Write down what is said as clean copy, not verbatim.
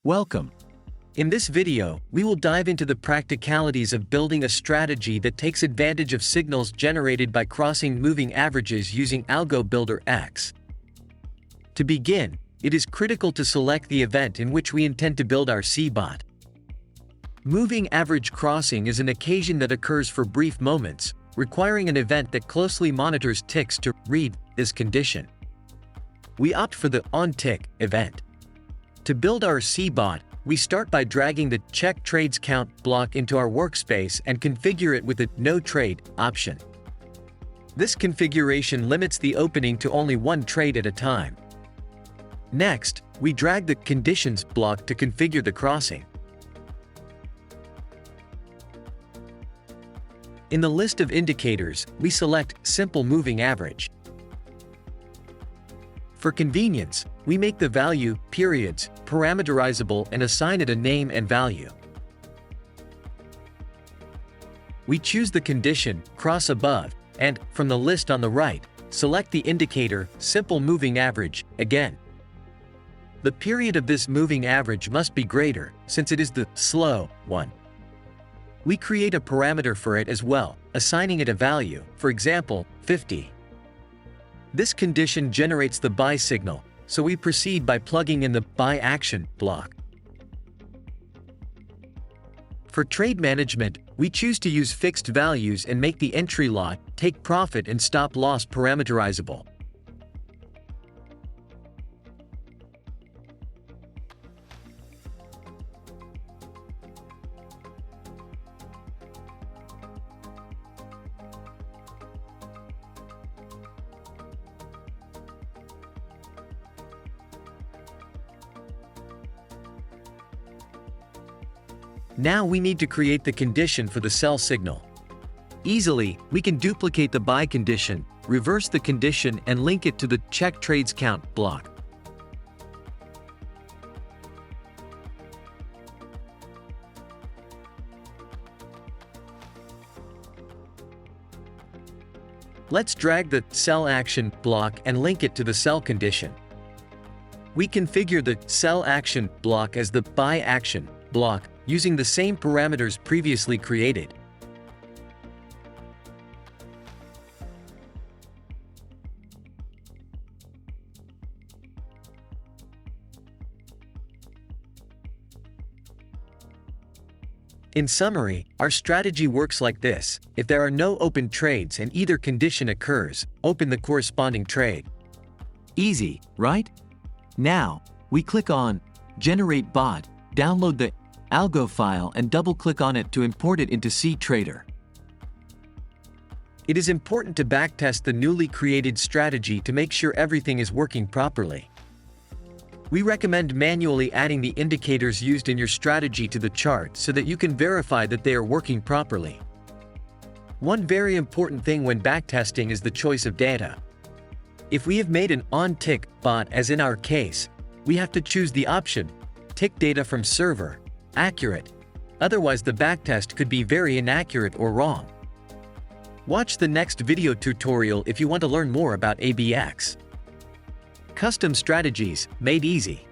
Welcome. In this video, we will dive into the practicalities of building a strategy that takes advantage of signals generated by crossing moving averages using AlgoBuilderX. To begin, it is critical to select the event in which we intend to build our CBot. Moving average crossing is an occasion that occurs for brief moments, requiring an event that closely monitors ticks to read this condition. We opt for the onTick event. To build our CBot, we start by dragging the Check Trades Count block into our workspace and configure it with the No Trade option. This configuration limits the opening to only one trade at a time. Next, we drag the Conditions block to configure the crossing. In the list of indicators, we select Simple Moving Average. For convenience, we make the value periods parameterizable and assign it a name and value. We choose the condition cross above, and, from the list on the right, select the indicator Simple Moving Average again. The period of this moving average must be greater, since it is the slow one. We create a parameter for it as well, assigning it a value, for example, 50. This condition generates the buy signal, so we proceed by plugging in the Buy Action block. For trade management, we choose to use fixed values and make the entry lot, take profit and stop loss parameterizable. Now we need to create the condition for the sell signal. Easily, we can duplicate the buy condition, reverse the condition and link it to the Check Trades Count block. Let's drag the Sell Action block and link it to the sell condition. We configure the Sell Action block as the Buy Action block, using the same parameters previously created. In summary, our strategy works like this: if there are no open trades and either condition occurs, open the corresponding trade. Easy, right? Now, we click on Generate Bot, download the Algo file and double-click on it to import it into CTrader. It is important to backtest the newly created strategy to make sure everything is working properly. We recommend manually adding the indicators used in your strategy to the chart so that you can verify that they are working properly. One very important thing when backtesting is the choice of data. If we have made an onTick bot, as in our case, we have to choose the option Tick Data from Server Accurate. Otherwise, the backtest could be very inaccurate or wrong. Watch the next video tutorial if you want to learn more about ABX. Custom strategies made easy.